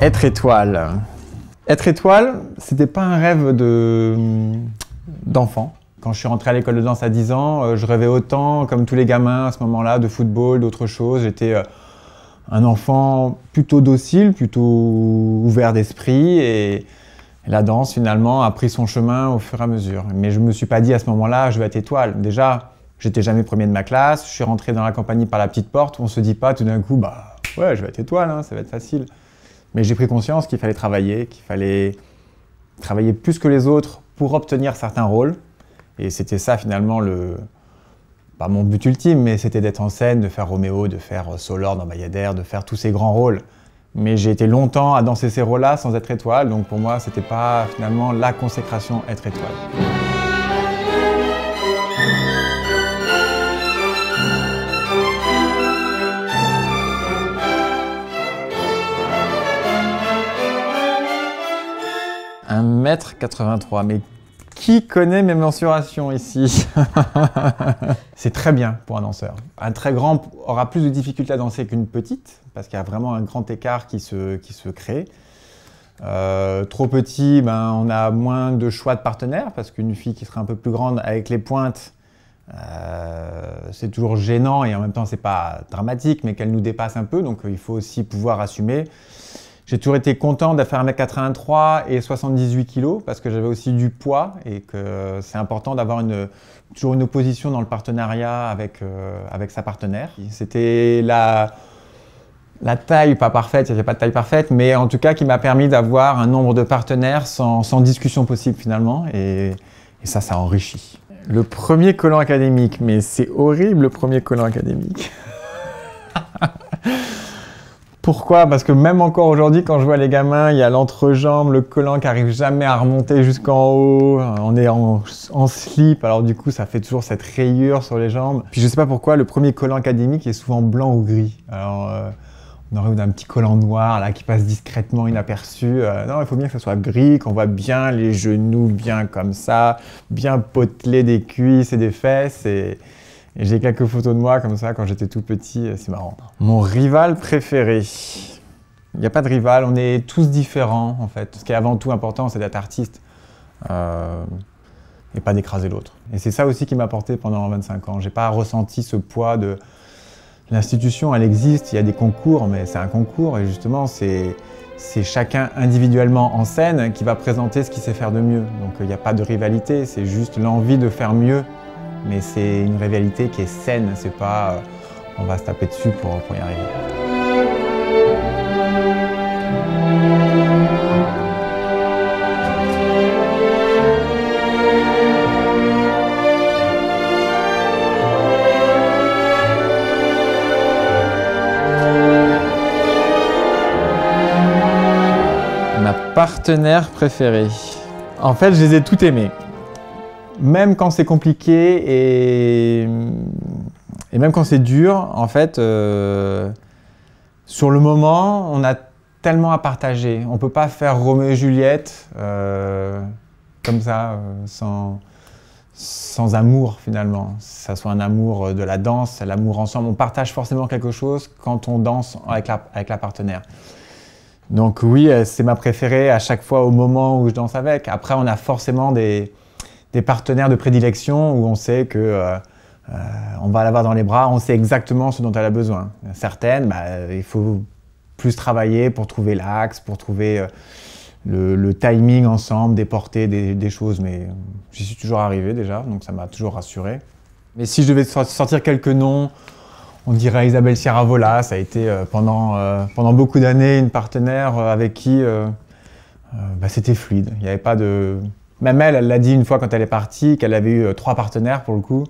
Être étoile. Être étoile, c'était pas un rêve d'enfant. Quand je suis rentré à l'école de danse à 10 ans, je rêvais autant, comme tous les gamins à ce moment-là, de football, d'autres choses. J'étais un enfant plutôt docile, plutôt ouvert d'esprit, et la danse, finalement, a pris son chemin au fur et à mesure. Mais je me suis pas dit à ce moment-là, je vais être étoile. Déjà, j'étais jamais premier de ma classe, je suis rentré dans la compagnie par la petite porte, on se dit pas tout d'un coup, bah ouais, je vais être étoile, hein, ça va être facile. Mais j'ai pris conscience qu'il fallait travailler plus que les autres pour obtenir certains rôles. Et c'était ça finalement pas mon but ultime, mais c'était d'être en scène, de faire Roméo, de faire Solor dans Bayadère, de faire tous ces grands rôles. Mais j'ai été longtemps à danser ces rôles-là sans être étoile, donc pour moi, c'était pas finalement la consécration être étoile. Un 1,83 m, mais qui connaît mes mensurations ici? C'est très bien pour un danseur. Un très grand aura plus de difficultés à danser qu'une petite, parce qu'il y a vraiment un grand écart qui se crée. Trop petit, ben, on a moins de choix de partenaires, parce qu'une fille qui serait un peu plus grande avec les pointes, c'est toujours gênant et en même temps c'est pas dramatique, mais qu'elle nous dépasse un peu, donc il faut aussi pouvoir assumer. J'ai toujours été content de faire 1,83 m et 78 kg parce que j'avais aussi du poids et que c'est important d'avoir toujours une opposition dans le partenariat avec sa partenaire. C'était la taille, pas parfaite, il n'y avait pas de taille parfaite, mais en tout cas qui m'a permis d'avoir un nombre de partenaires sans discussion possible finalement, et ça enrichit. Le premier collant académique, mais c'est horrible le premier collant académique. Pourquoi? Parce que même encore aujourd'hui, quand je vois les gamins, il y a l'entrejambe, le collant qui n'arrive jamais à remonter jusqu'en haut. On est en slip, alors du coup, ça fait toujours cette rayure sur les jambes. Puis je sais pas pourquoi, le premier collant académique est souvent blanc ou gris. Alors, on arrive d'un petit collant noir là qui passe discrètement inaperçu. Non, il faut bien que ça soit gris, qu'on voit bien les genoux, bien comme ça, bien potelés des cuisses et des fesses. Et j'ai quelques photos de moi comme ça quand j'étais tout petit, c'est marrant. Mon rival préféré. Il n'y a pas de rival, on est tous différents en fait. Ce qui est avant tout important, c'est d'être artiste et pas d'écraser l'autre. Et c'est ça aussi qui m'a porté pendant 25 ans. J'ai pas ressenti ce poids de l'institution, elle existe, il y a des concours, mais c'est un concours et justement c'est chacun individuellement en scène qui va présenter ce qu'il sait faire de mieux. Donc il n'y a pas de rivalité, c'est juste l'envie de faire mieux. Mais c'est une rivalité qui est saine, c'est pas on va se taper dessus pour y arriver. Ma partenaire préférée. En fait, je les ai toutes aimées. Même quand c'est compliqué et même quand c'est dur, en fait, sur le moment, on a tellement à partager. On ne peut pas faire Roméo et Juliette comme ça, sans amour finalement. Ça soit un amour de la danse, l'amour ensemble. On partage forcément quelque chose quand on danse avec la partenaire. Donc oui, c'est ma préférée à chaque fois au moment où je danse avec. Après, on a forcément des partenaires de prédilection où on sait que on va l'avoir dans les bras, on sait exactement ce dont elle a besoin. Certaines, il faut plus travailler pour trouver l'axe, pour trouver le timing ensemble, des portées, des choses, mais j'y suis toujours arrivé déjà, donc ça m'a toujours rassuré. Mais si je devais sortir quelques noms, on dirait Isabelle Sierra-Vola, ça a été pendant beaucoup d'années une partenaire avec qui c'était fluide, il n'y avait pas de... Même elle l'a dit une fois quand elle est partie, qu'elle avait eu 3 partenaires pour le coup.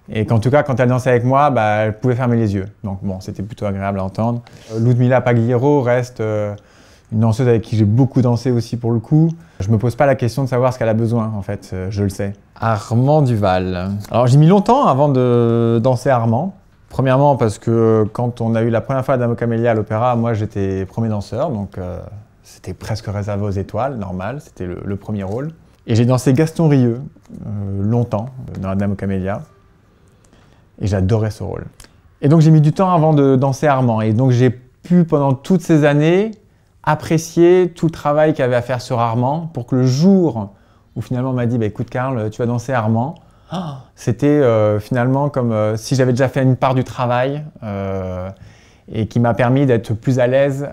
Et qu'en tout cas, quand elle dansait avec moi, elle pouvait fermer les yeux. Donc bon, c'était plutôt agréable à entendre. Ludmila Pagliero reste une danseuse avec qui j'ai beaucoup dansé aussi pour le coup. Je me pose pas la question de savoir ce qu'elle a besoin, en fait, je le sais. Armand Duval. Alors j'ai mis longtemps avant de danser Armand. Premièrement parce que quand on a eu la première fois Adamo Camélia à l'opéra, moi j'étais premier danseur, donc c'était presque réservé aux étoiles, normal, c'était le premier rôle. Et j'ai dansé Gaston Rieu longtemps dans Adamo Camélia. Et j'adorais ce rôle. Et donc j'ai mis du temps avant de danser Armand. Et donc j'ai pu pendant toutes ces années apprécié tout le travail qu'il y avait à faire sur Armand pour que le jour où finalement on m'a dit bah, écoute Karl, tu vas danser Armand, c'était finalement comme si j'avais déjà fait une part du travail et qui m'a permis d'être plus à l'aise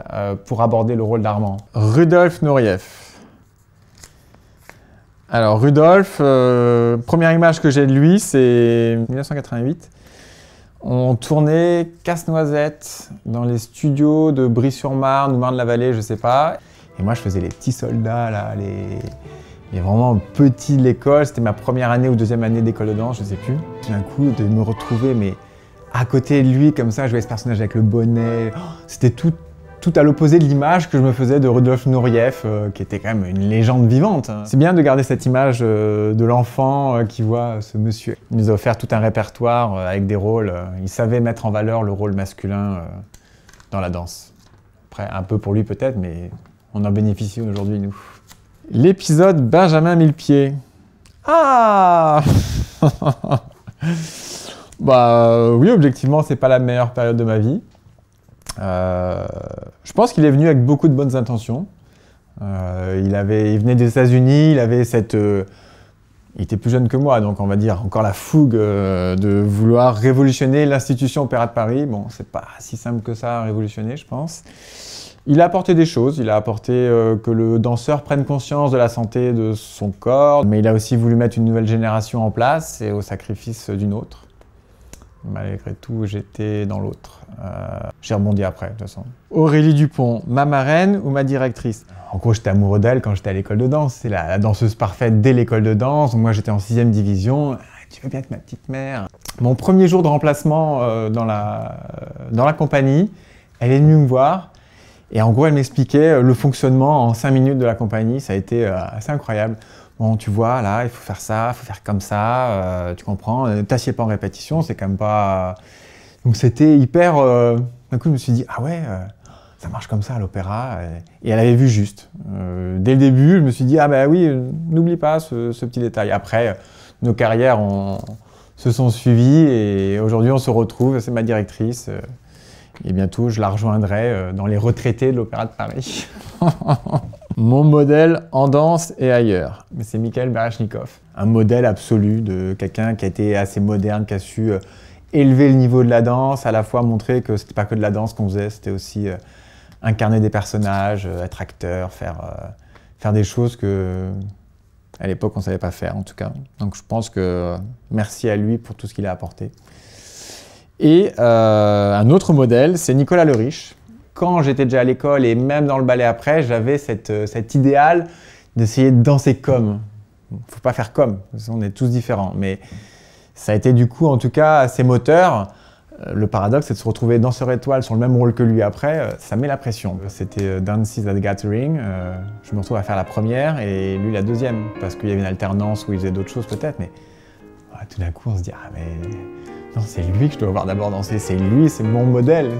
pour aborder le rôle d'Armand. Rudolf Nureyev. Alors Rudolf, première image que j'ai de lui, c'est 1988. On tournait Casse-Noisette dans les studios de Brie-sur-Marne ou Marne-la-Vallée, je sais pas. Et moi je faisais les petits soldats, là, les vraiment petits de l'école. C'était ma première année ou deuxième année d'école de danse, je sais plus. D'un coup, de me retrouver mais à côté de lui, comme ça, je voyais ce personnage avec le bonnet. C'était tout à l'opposé de l'image que je me faisais de Rudolf Nureyev, qui était quand même une légende vivante. C'est bien de garder cette image de l'enfant qui voit ce monsieur. Il nous a offert tout un répertoire avec des rôles. Il savait mettre en valeur le rôle masculin dans la danse. Après, un peu pour lui peut-être, mais on en bénéficie aujourd'hui, nous. L'épisode Benjamin Millepied. Ah Bah oui, objectivement, c'est pas la meilleure période de ma vie. Je pense qu'il est venu avec beaucoup de bonnes intentions. Il venait des États-Unis, il avait il était plus jeune que moi, donc on va dire encore la fougue de vouloir révolutionner l'institution Opéra de Paris. Bon, c'est pas si simple que ça à révolutionner, je pense. Il a apporté des choses, il a apporté que le danseur prenne conscience de la santé de son corps, mais il a aussi voulu mettre une nouvelle génération en place et au sacrifice d'une autre. Malgré tout, j'étais dans l'autre. J'ai rebondi après, de toute façon. Aurélie Dupont, ma marraine ou ma directrice? En gros, j'étais amoureux d'elle quand j'étais à l'école de danse. C'est la danseuse parfaite dès l'école de danse. Moi, j'étais en 6e division. Tu veux bien être ma petite mère? Mon premier jour de remplacement dans la compagnie, elle est venue me voir. Et en gros, elle m'expliquait le fonctionnement en 5 minutes de la compagnie. Ça a été assez incroyable. Bon, tu vois, là, il faut faire ça, il faut faire comme ça, tu comprends, t'assieds pas en répétition, c'est quand même pas... Donc c'était hyper... D'un coup, je me suis dit, ah ouais, ça marche comme ça à l'opéra. Et elle avait vu juste. Dès le début, je me suis dit, ah bah oui, n'oublie pas ce petit détail. Après, nos carrières se sont suivies et aujourd'hui, on se retrouve, c'est ma directrice. Et bientôt, je la rejoindrai dans les retraités de l'Opéra de Paris. Mon modèle en danse et ailleurs, mais c'est Mikhail Baryshnikov. Un modèle absolu de quelqu'un qui a été assez moderne, qui a su élever le niveau de la danse, à la fois montrer que c'était pas que de la danse qu'on faisait, c'était aussi incarner des personnages, être acteur, faire des choses que à l'époque on savait pas faire en tout cas. Donc je pense que merci à lui pour tout ce qu'il a apporté. Et un autre modèle, c'est Nicolas Le Riche. Quand j'étais déjà à l'école et même dans le ballet après, j'avais cet idéal d'essayer de danser comme. Faut pas faire comme, on est tous différents. Mais ça a été du coup, en tout cas, assez moteur. Le paradoxe, c'est de se retrouver danseur étoile sur le même rôle que lui après. Ça met la pression. C'était Dances at the Gathering. Je me retrouve à faire la première et lui la deuxième. Parce qu'il y avait une alternance où il faisait d'autres choses peut-être. Mais tout d'un coup, on se dit, ah mais... Non, c'est lui que je dois voir d'abord danser, c'est lui, c'est mon modèle.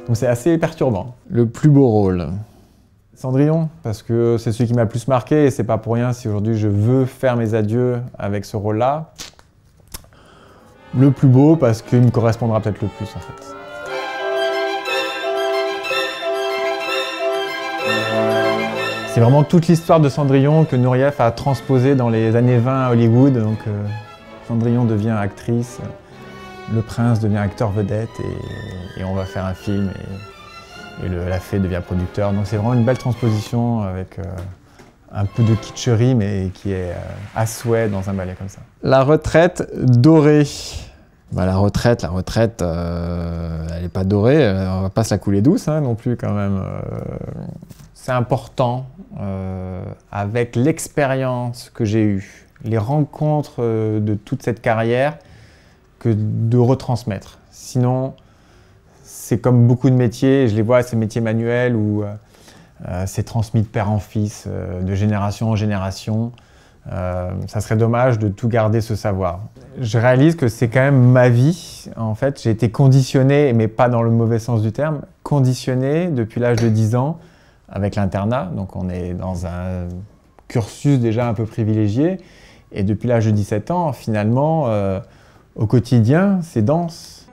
Donc c'est assez perturbant. Le plus beau rôle? Cendrillon, parce que c'est celui qui m'a le plus marqué et c'est pas pour rien si aujourd'hui je veux faire mes adieux avec ce rôle-là. Le plus beau parce qu'il me correspondra peut-être le plus en fait. C'est vraiment toute l'histoire de Cendrillon que Nureyev a transposée dans les années 20 à Hollywood. Donc Cendrillon devient actrice. Le prince devient acteur vedette et on va faire un film et la fée devient producteur. Donc c'est vraiment une belle transposition avec un peu de kitscherie mais qui est à souhait dans un ballet comme ça. La retraite dorée. Bah, la retraite, elle n'est pas dorée, on va pas se la couler douce non plus quand même. C'est important avec l'expérience que j'ai eue, les rencontres de toute cette carrière, que de retransmettre. Sinon, c'est comme beaucoup de métiers, je les vois, ces métiers manuels où c'est transmis de père en fils, de génération en génération. Ça serait dommage de tout garder ce savoir. Je réalise que c'est quand même ma vie. En fait, j'ai été conditionné, mais pas dans le mauvais sens du terme, conditionné depuis l'âge de 10 ans avec l'internat. Donc on est dans un cursus déjà un peu privilégié. Et depuis l'âge de 17 ans, finalement, au quotidien, c'est danse.